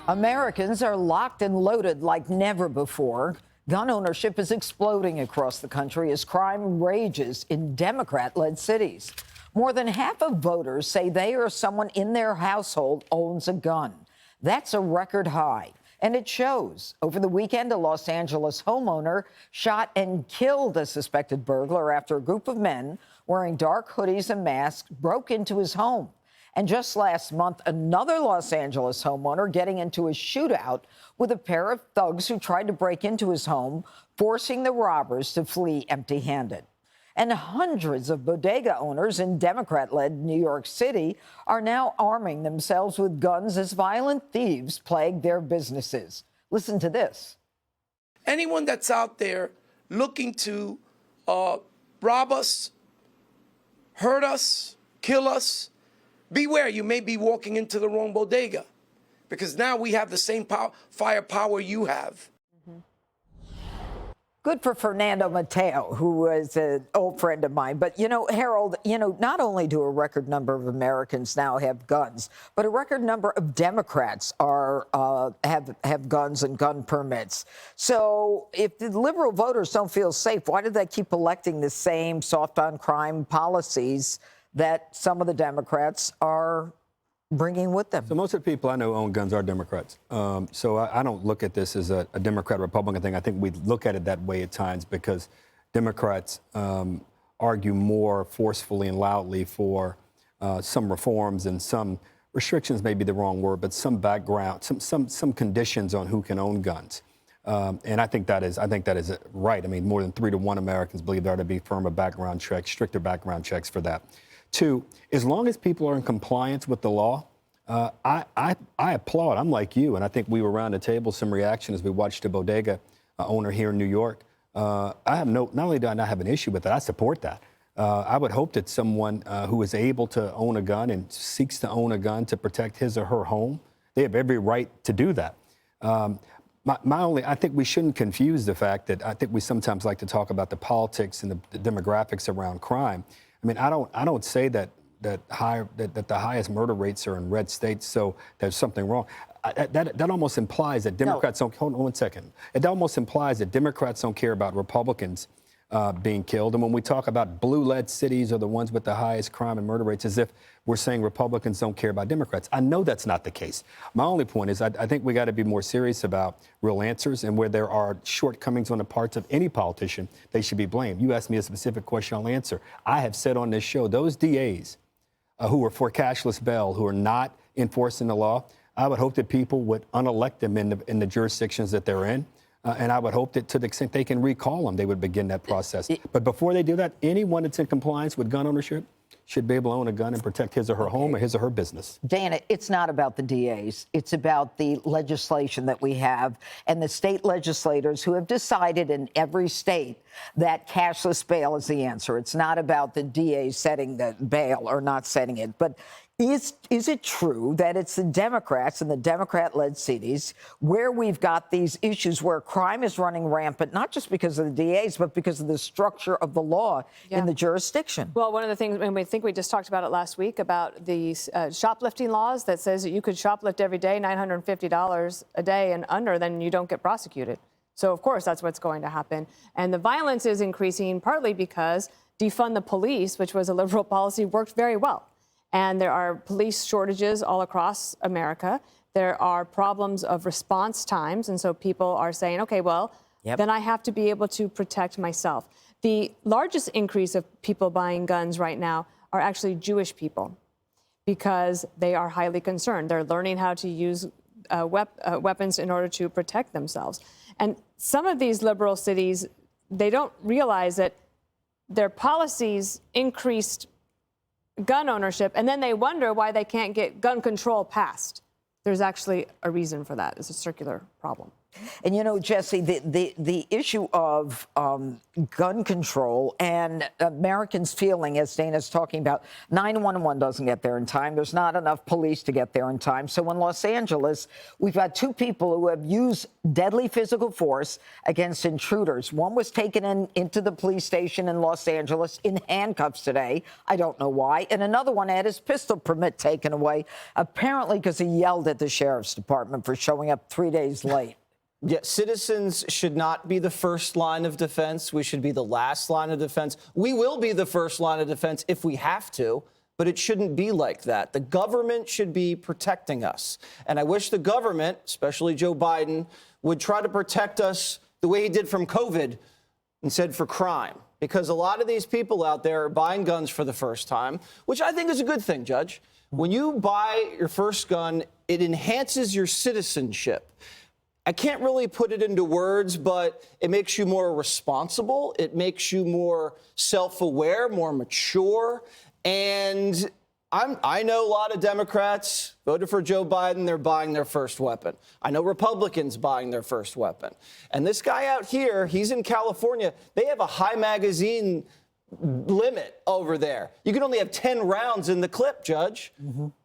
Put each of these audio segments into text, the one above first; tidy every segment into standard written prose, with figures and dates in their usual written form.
Americans are locked and loaded like never before. Gun ownership is exploding across the country as crime rages in Democrat-led cities. More than half of voters say they or someone in their household owns a gun. That's a record high, and it shows. Over the weekend, a Los Angeles homeowner shot and killed a suspected burglar after a group of men wearing dark hoodies and masks broke into his home. And just last month, another Los Angeles homeowner getting into a shootout with a pair of thugs who tried to break into his home, forcing the robbers to flee empty-handed. And hundreds of bodega owners in Democrat-led New York City are now arming themselves with guns as violent thieves plague their businesses. Listen to this. Anyone that's out there looking to rob us, hurt us, kill us, beware, you may be walking into the wrong bodega, because now we have the same firepower you have. Good for Fernando Mateo, who was an old friend of mine. But, Harold, not only do a record number of Americans now have guns, but a record number of Democrats have guns and gun permits. So if the liberal voters don't feel safe, why do they keep electing the same soft-on-crime policies that some of the Democrats are bringing with them? So most of the people I know own guns are Democrats. So I don't look at this as a Democrat-Republican thing. I think we look at it that way at times because Democrats argue more forcefully and loudly for some reforms and some restrictions, may be the wrong word, but some background, some conditions on who can own guns. And I think that is right. I mean, more than 3 to 1 Americans believe there ought to be firmer background checks, stricter background checks for that. 2, as long as people are in compliance with the law, I applaud. I'm like you, and I think we were around the table, some reaction as we watched a bodega owner here in New York. I have not only do I not have an issue with it, I support that. I would hope that someone who is able to own a gun and seeks to own a gun to protect his or her home, they have every right to do that. I think we shouldn't confuse the fact that I think we sometimes like to talk about the politics and the demographics around crime. I mean, I don't say that the highest murder rates are in red states, so there's something wrong. That almost implies that Democrats don't. Hold on 1 second. It almost implies that Democrats don't care about Republicans being killed. And when we talk about blue-led cities are the ones with the highest crime and murder rates, as if we're saying Republicans don't care about Democrats. I know that's not the case. My only point is I think we got to be more serious about real answers, and where there are shortcomings on the parts of any politician, they should be blamed. You asked me a specific question, I'll answer. I have said on this show, those DAs who are for cashless bail, who are not enforcing the law, I would hope that people would unelect them in the jurisdictions that they're in. And I would hope that to the extent they can recall them, they would begin that process. But before they do that, anyone that's in compliance with gun ownership should be able to own a gun and protect his or her home or his or her business. Dana, it's not about the DAs. It's about the legislation that we have and the state legislators who have decided in every state that cashless bail is the answer. It's not about the DAs setting the bail or not setting it. But is it true that it's the Democrats and the Democrat-led cities where we've got these issues where crime is running rampant, not just because of the DAs, but because of the structure of the law in the jurisdiction? Well, one of the things, and I think we just talked about it last week, about the shoplifting laws that says that you could shoplift every day, $950 a day and under, then you don't get prosecuted. So, of course, that's what's going to happen. And the violence is increasing partly because defund the police, which was a liberal policy, worked very well. And there are police shortages all across America. There are problems of response times. And so people are saying, OK, well, then I have to be able to protect myself. The largest increase of people buying guns right now are actually Jewish people, because they are highly concerned. They're learning how to use weapons in order to protect themselves. And some of these liberal cities, they don't realize that their policies increased gun ownership, and then they wonder why they can't get gun control passed. There's actually a reason for that. It's a circular problem. And, Jesse, the issue of gun control and Americans feeling, as Dana's talking about, 911 doesn't get there in time. There's not enough police to get there in time. So in Los Angeles, we've got 2 people who have used deadly physical force against intruders. One was taken into the police station in Los Angeles in handcuffs today. I don't know why. And another one had his pistol permit taken away, apparently because he yelled at the sheriff's department for showing up 3 days late. Yeah, citizens should not be the first line of defense. We should be the last line of defense. We will be the first line of defense if we have to, but it shouldn't be like that. The government should be protecting us. And I wish the government, especially Joe Biden, would try to protect us the way he did from COVID instead for crime. Because a lot of these people out there are buying guns for the first time, which I think is a good thing, Judge. When you buy your first gun, it enhances your citizenship. I can't really put it into words, but it makes you more responsible. It makes you more self-aware, more mature. And I know a lot of Democrats voted for Joe Biden. They're buying their first weapon. I know Republicans buying their first weapon. And this guy out here, he's in California. They have a high magazine limit over there. You can only have 10 rounds in the clip, Judge.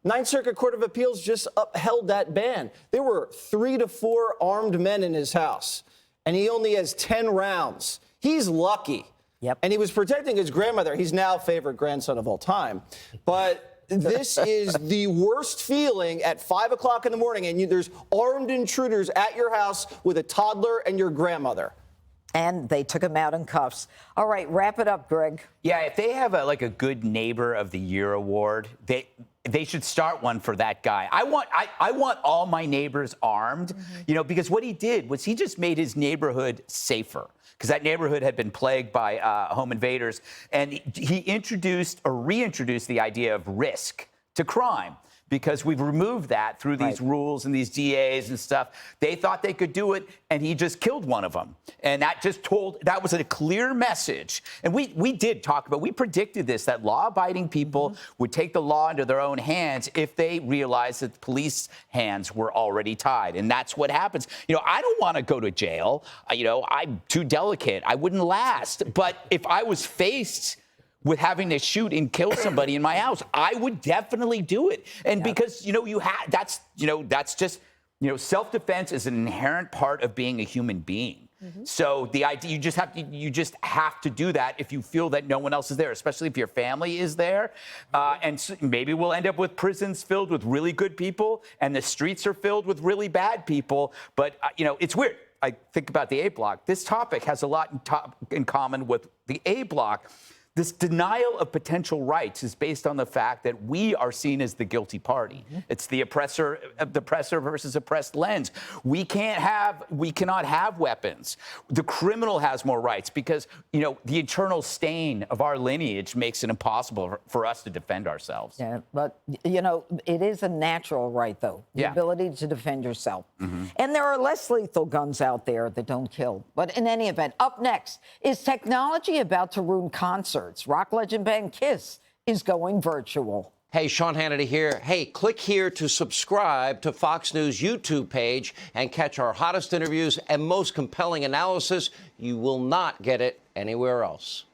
Ninth Circuit Court of Appeals just upheld that ban. There were 3 to 4 armed men in his house, and he only has 10 rounds. He's lucky. Yep. And he was protecting his grandmother. He's now favorite grandson of all time. But this is the worst feeling at 5 o'clock in the morning, and there's armed intruders at your house with a toddler and your grandmother. And they took him out in cuffs. All right, wrap it up, Greg. Yeah, if they have a good neighbor of the year award, they should start one for that guy. I want all my neighbors armed, because what he did was he just made his neighborhood safer, because that neighborhood had been plagued by home invaders, and he introduced or reintroduced the idea of risk to crime. Because we've removed that through these rules and these DAs and stuff. They thought they could do it, and he just killed one of them. And that was a clear message. And we did talk about, we predicted this, that law-abiding people would take the law into their own hands if they realized that the police hands were already tied. And that's what happens. I don't want to go to jail. I'm too delicate. I wouldn't last. But if I was faced with having to shoot and kill somebody in my house, I would definitely do it. And because, that's just, self-defense is an inherent part of being a human being. So the idea, you just have to do that if you feel that no one else is there, especially if your family is there. And so maybe we'll end up with prisons filled with really good people and the streets are filled with really bad people. But, it's weird. I think about the A block. This topic has a lot in common with the A block. This denial of potential rights is based on the fact that we are seen as the guilty party. It's the oppressor versus oppressed lens. We cannot have weapons. The criminal has more rights because, the eternal stain of our lineage makes it impossible for us to defend ourselves. Yeah, but, it is a natural right, though, the ability to defend yourself. And there are less lethal guns out there that don't kill. But in any event, up next, is technology about to ruin concerts? Rock legend band Kiss is going virtual. Hey, Sean Hannity here. Hey, click here to subscribe to Fox News YouTube page and catch our hottest interviews and most compelling analysis. You will not get it anywhere else.